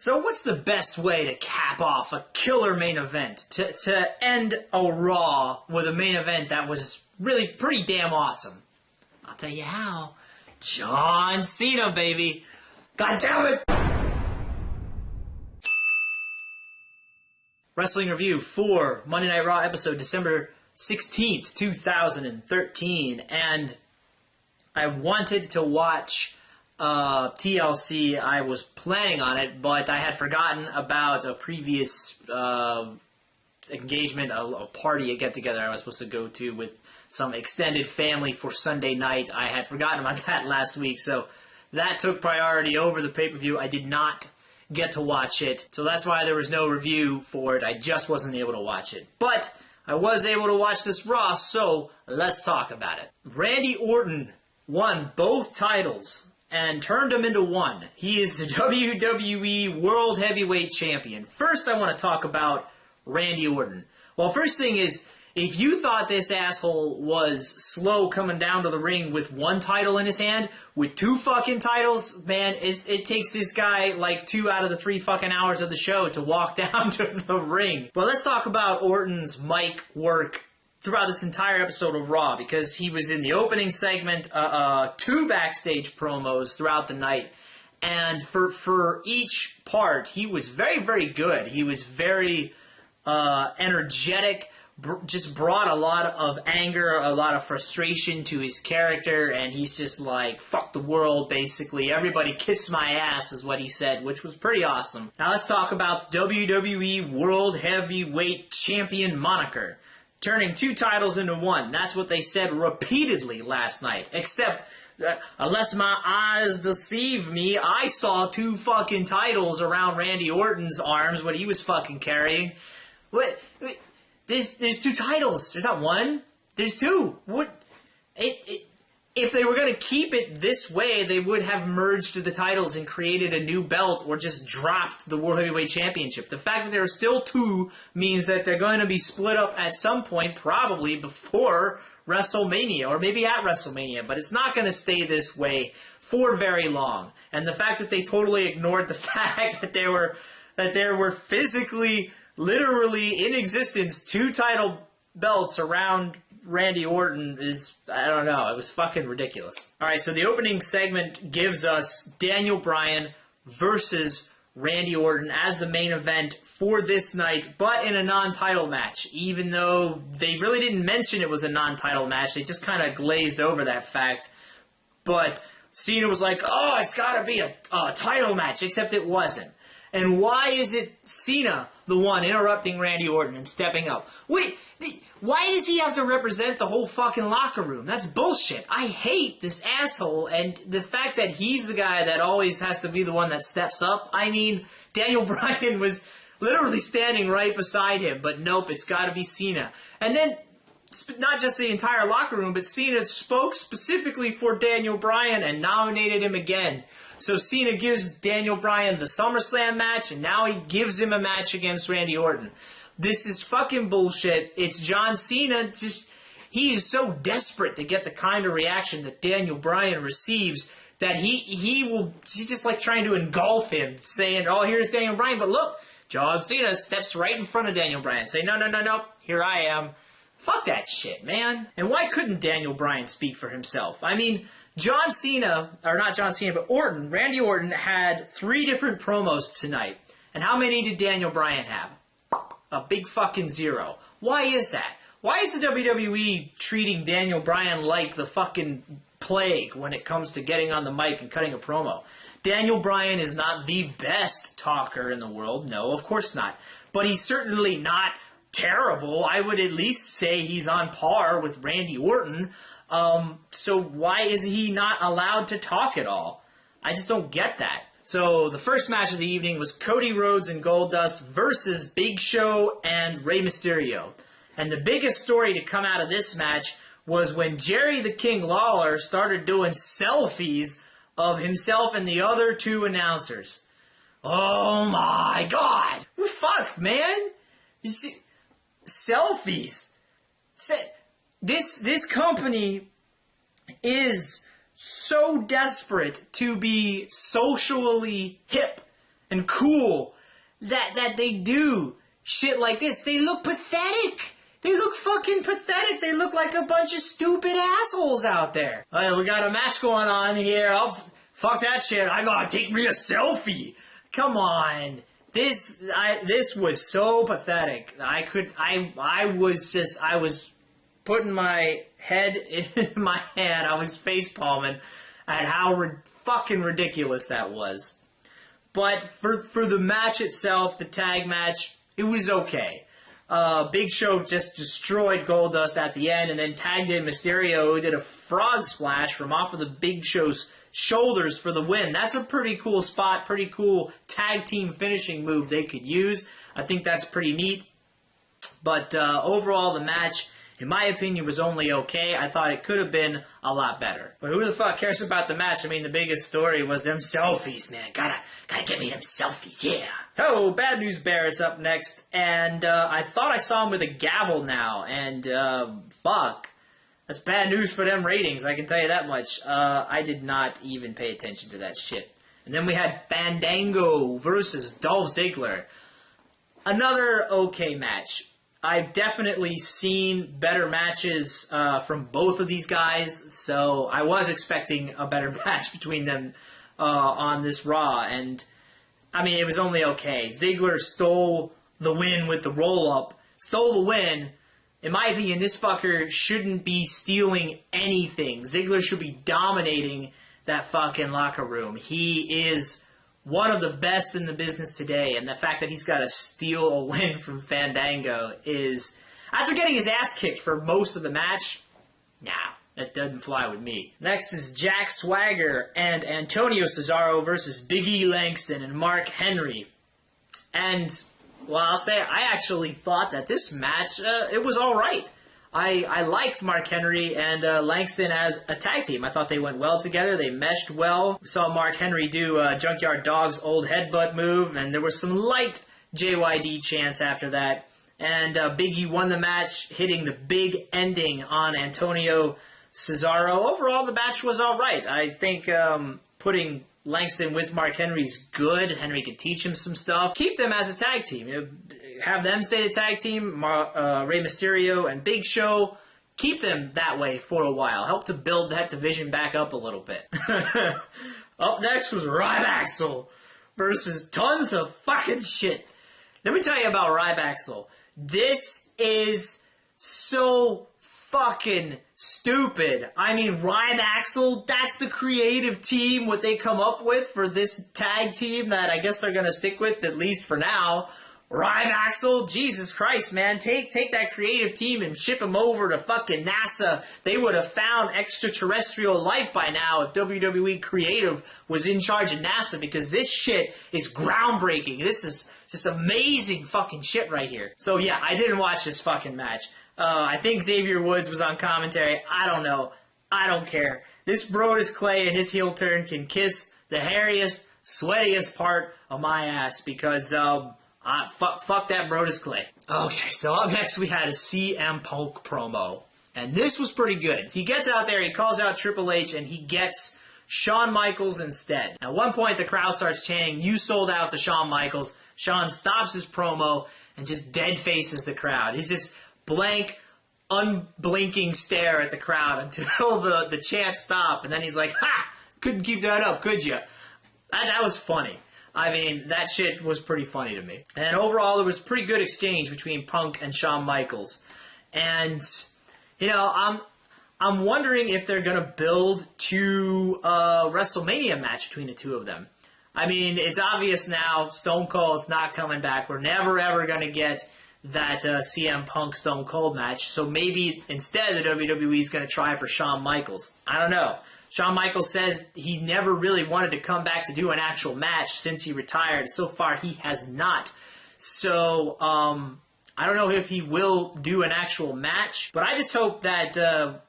So what's the best way to cap off a killer main event? To end a Raw with a main event that was really pretty damn awesome? I'll tell you how. John Cena, baby. God damn it! Wrestling Review for Monday Night Raw episode December 16th, 2013. And I wanted to watch TLC. I was planning on it, but I had forgotten about a previous engagement, a party, a get-together I was supposed to go to with some extended family for Sunday night. I had forgotten about that last week, so that took priority over the pay-per-view. I did not get to watch it, so that's why there was no review for it. I just wasn't able to watch it. But I was able to watch this Raw, so let's talk about it. Randy Orton won both titles and turned them into one. He is the WWE World Heavyweight Champion. First, I want to talk about Randy Orton. Well, first thing is, if you thought this asshole was slow coming down to the ring with one title in his hand, with two fucking titles, man, it takes this guy like 2 out of the 3 fucking hours of the show to walk down to the ring. But let's talk about Orton's mic work throughout this entire episode of Raw, because he was in the opening segment, 2 backstage promos throughout the night, and for each part, he was very, very good. He was very energetic, just brought a lot of anger, a lot of frustration to his character, and he's just like, fuck the world, basically. Everybody kiss my ass is what he said, which was pretty awesome. Now let's talk about the WWE World Heavyweight Champion moniker. Turning 2 titles into one. That's what they said repeatedly last night. Except, unless my eyes deceive me, I saw 2 fucking titles around Randy Orton's arms, what he was fucking carrying. What? There's 2 titles. There's not one. There's 2. What? If they were going to keep it this way, they would have merged the titles and created a new belt, or just dropped the World Heavyweight Championship. The fact that there are still 2 means that they're going to be split up at some point, probably before WrestleMania, or maybe at WrestleMania, but it's not going to stay this way for very long. And the fact that they totally ignored the fact that there were physically, literally in existence 2 title belts around Randy Orton is, I don't know, it was fucking ridiculous. Alright, so the opening segment gives us Daniel Bryan versus Randy Orton as the main event for this night, but in a non-title match. Even though they really didn't mention it was a non-title match, they just kind of glazed over that fact. But Cena was like, oh, it's gotta be a title match, except it wasn't. And why is it Cena the one interrupting Randy Orton and stepping up? Wait, why does he have to represent the whole fucking locker room? That's bullshit. I hate this asshole, and the fact that he's the guy that always has to be the one that steps up. I mean, Daniel Bryan was literally standing right beside him, but nope, it's gotta be Cena. And then, not just the entire locker room, but Cena spoke specifically for Daniel Bryan and nominated him again. So Cena gives Daniel Bryan the SummerSlam match, and now he gives him a match against Randy Orton. This is fucking bullshit. It's John Cena. He is so desperate to get the kind of reaction that Daniel Bryan receives that he's just like trying to engulf him, saying, oh, here's Daniel Bryan, but look, John Cena steps right in front of Daniel Bryan, saying, no, here I am. Fuck that shit, man. And why couldn't Daniel Bryan speak for himself? I mean, John Cena, or not John Cena, but Orton, Randy Orton had 3 different promos tonight. And how many did Daniel Bryan have? A big fucking 0. Why is that? Why is the WWE treating Daniel Bryan like the fucking plague when it comes to getting on the mic and cutting a promo? Daniel Bryan is not the best talker in the world. No, of course not. But he's certainly not terrible. I would at least say he's on par with Randy Orton. So why is he not allowed to talk at all? I just don't get that. So the first match of the evening was Cody Rhodes and Goldust versus Big Show and Rey Mysterio. And the biggest story to come out of this match was when Jerry the King Lawler started doing selfies of himself and the other 2 announcers. Oh my god! Fuck, man! You see, selfies. This company is so desperate to be socially hip and cool that they do shit like this. They look pathetic. They look fucking pathetic. They look like a bunch of stupid assholes out there. We got a match going on here. Oh, fuck that shit. I gotta take me a selfie. Come on. This was so pathetic. I was putting my head in my hand. I was facepalming at how fucking ridiculous that was. But for the match itself, the tag match, it was okay. Big Show just destroyed Goldust at the end and then tagged in Mysterio, who did a frog splash from off of the Big Show's shoulders for the win. That's a pretty cool spot, pretty cool tag team finishing move they could use. I think that's pretty neat. But overall, the match, in my opinion, was only okay. I thought it could have been a lot better. But who the fuck cares about the match? I mean, the biggest story was them selfies, man. Gotta get me them selfies, yeah. Oh, Bad News Barrett's up next, and I thought I saw him with a gavel now, and fuck. That's bad news for them ratings, I can tell you that much. I did not even pay attention to that shit. And then we had Fandango versus Dolph Ziggler. Another okay match. I've definitely seen better matches from both of these guys, so I was expecting a better match between them on this Raw, and I mean, it was only okay. Ziggler stole the win with the roll-up, stole the win. In my opinion, this fucker shouldn't be stealing anything. Ziggler should be dominating that fucking locker room. He is one of the best in the business today, and the fact that he's got to steal a win from Fandango is, after getting his ass kicked for most of the match, nah, that doesn't fly with me. Next is Jack Swagger and Antonio Cesaro versus Big E Langston and Mark Henry. And, well, I'll say I actually thought that this match, it was alright. I liked Mark Henry and Langston as a tag team. I thought they went well together. They meshed well. We saw Mark Henry do Junkyard Dog's old headbutt move, and there was some light JYD chants after that. And Big E won the match, hitting the big ending on Antonio Cesaro. Overall, the match was alright. I think putting Langston with Mark Henry is good. Henry could teach him some stuff. Keep them as a tag team. Have them stay the tag team, Rey Mysterio and Big Show. Keep them that way for a while. Help to build that division back up a little bit. Up next was Axel versus tons of fucking shit. Let me tell you about Axel. This is so fucking stupid. I mean, Axel, that's the creative team, what they come up with for this tag team that I guess they're going to stick with, at least for now. Axel, Jesus Christ, man. Take that creative team and ship them over to fucking NASA. They would have found extraterrestrial life by now if WWE Creative was in charge of NASA, because this shit is groundbreaking. This is just amazing fucking shit right here. So yeah, I didn't watch this fucking match. I think Xavier Woods was on commentary. I don't know. I don't care. This Brodus Clay and his heel turn can kiss the hairiest, sweatiest part of my ass, because fuck that Brodus Clay. Okay, so up next we had a CM Punk promo. And this was pretty good. He gets out there, he calls out Triple H, and he gets Shawn Michaels instead. At one point, the crowd starts chanting, "You sold out to Shawn Michaels." Shawn stops his promo and just dead faces the crowd. He's just blank, unblinking stare at the crowd until the chants stop. And then he's like, "Ha! Couldn't keep that up, could you?" That was funny. I mean, that shit was pretty funny to me. And overall, there was pretty good exchange between Punk and Shawn Michaels. And, you know, I'm wondering if they're going to build to a WrestleMania match between the two of them. I mean, it's obvious now, Stone Cold's not coming back. We're never, ever going to get that CM Punk Stone Cold match. So maybe instead the WWE is going to try for Shawn Michaels. I don't know. Shawn Michaels says he never really wanted to come back to do an actual match since he retired. So far, he has not. So, I don't know if he will do an actual match, but I just hope that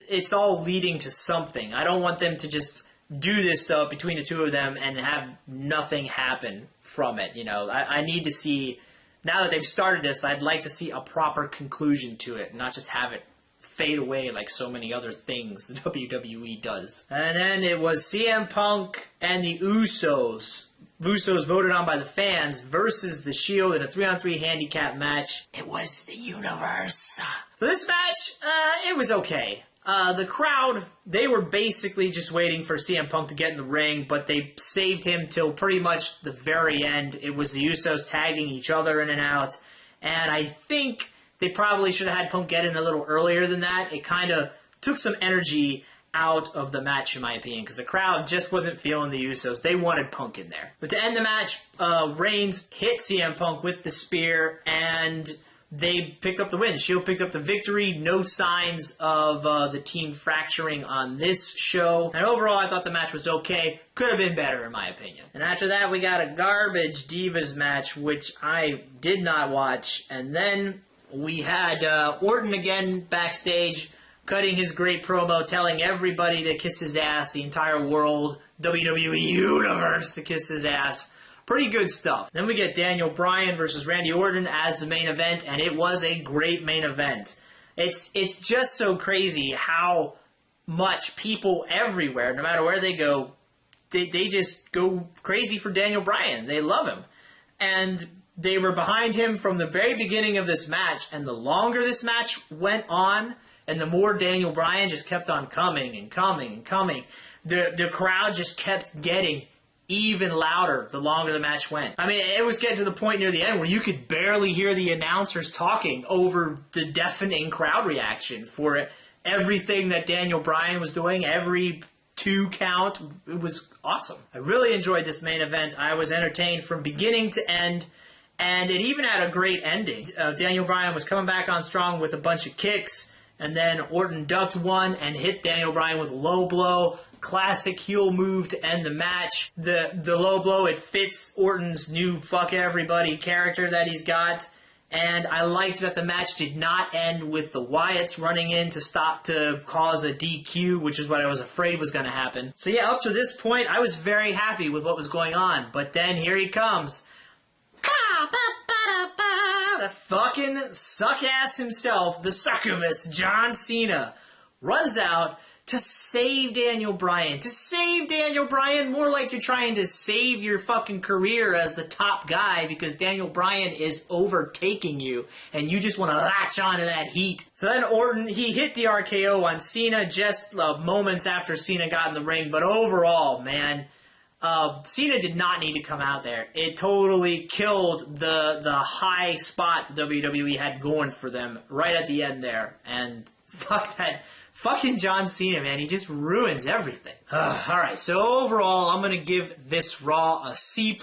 it's all leading to something. I don't want them to just do this stuff between the two of them and have nothing happen from it. You know, I need to see, now that they've started this, I'd like to see a proper conclusion to it, not just have it fade away like so many other things the WWE does. And then it was CM Punk and the Usos Usos voted on by the fans versus the Shield in a 3-on-3 handicap match. It was the universe. This match, it was okay. The crowd, they were basically just waiting for CM Punk to get in the ring, but they saved him till pretty much the very end. It was the Usos tagging each other in and out, and I think they probably should have had Punk get in a little earlier than that. It kind of took some energy out of the match, in my opinion, because the crowd just wasn't feeling the Usos. They wanted Punk in there. But to end the match, Reigns hit CM Punk with the spear, and they picked up the win. Shield picked up the victory. No signs of the team fracturing on this show. And overall, I thought the match was okay. Could have been better, in my opinion. And after that, we got a garbage Divas match, which I did not watch. And then we had Orton again backstage, cutting his great promo, telling everybody to kiss his ass, the entire world, WWE Universe to kiss his ass. Pretty good stuff. Then we get Daniel Bryan versus Randy Orton as the main event, and it was a great main event. It's just so crazy how much people everywhere, no matter where they go, they just go crazy for Daniel Bryan. They love him. And they were behind him from the very beginning of this match, and the longer this match went on, and the more Daniel Bryan just kept on coming and coming and coming, the crowd just kept getting even louder the longer the match went. I mean, it was getting to the point near the end where you could barely hear the announcers talking over the deafening crowd reaction for everything that Daniel Bryan was doing, every 2 count. It was awesome. I really enjoyed this main event. I was entertained from beginning to end, and it even had a great ending. Daniel Bryan was coming back on strong with a bunch of kicks, and then Orton ducked one and hit Daniel Bryan with a low blow. Classic heel move to end the match. The low blow, it fits Orton's new fuck everybody character that he's got. And I liked that the match did not end with the Wyatts running in to cause a DQ, which is what I was afraid was going to happen. So yeah, up to this point, I was very happy with what was going on. But then here he comes. The fucking suck-ass himself, the succubus, John Cena, runs out to save Daniel Bryan. To save Daniel Bryan, more like you're trying to save your fucking career as the top guy because Daniel Bryan is overtaking you and you just want to latch onto that heat. So then Orton, he hit the RKO on Cena just moments after Cena got in the ring, but overall, man, Cena did not need to come out there. It totally killed the high spot the WWE had going for them right at the end there. And fuck that. Fucking John Cena, man. He just ruins everything. Alright, so overall, I'm going to give this Raw a C+.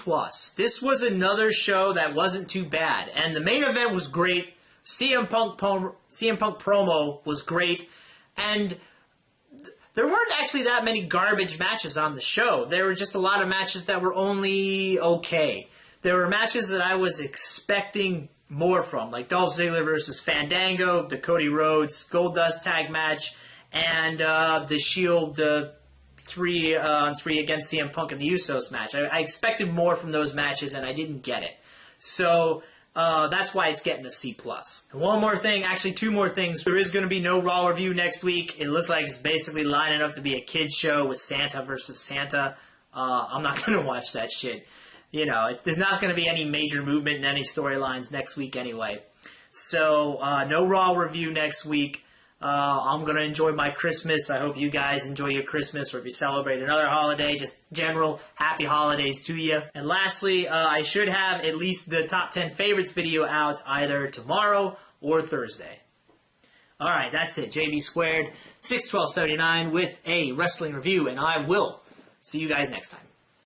This was another show that wasn't too bad. And the main event was great. CM Punk promo was great. And there weren't actually that many garbage matches on the show. There were just a lot of matches that were only okay. There were matches that I was expecting more from, like Dolph Ziggler versus Fandango, the Cody Rhodes Goldust tag match, and the Shield 3-on-3 against CM Punk and the Usos match. I expected more from those matches, and I didn't get it. So that's why it's getting a C+. And one more thing, actually 2 more things. There is going to be no Raw review next week. It looks like it's basically lining up to be a kid's show with Santa versus Santa. I'm not going to watch that shit. You know, there's not going to be any major movement in any storylines next week anyway. So, no Raw review next week. I'm going to enjoy my Christmas. I hope you guys enjoy your Christmas, or if you celebrate another holiday, just general happy holidays to you. And lastly, I should have at least the top 10 favorites video out either tomorrow or Thursday. Alright, that's it. JB Squared, 61279 with a wrestling review, and I will see you guys next time.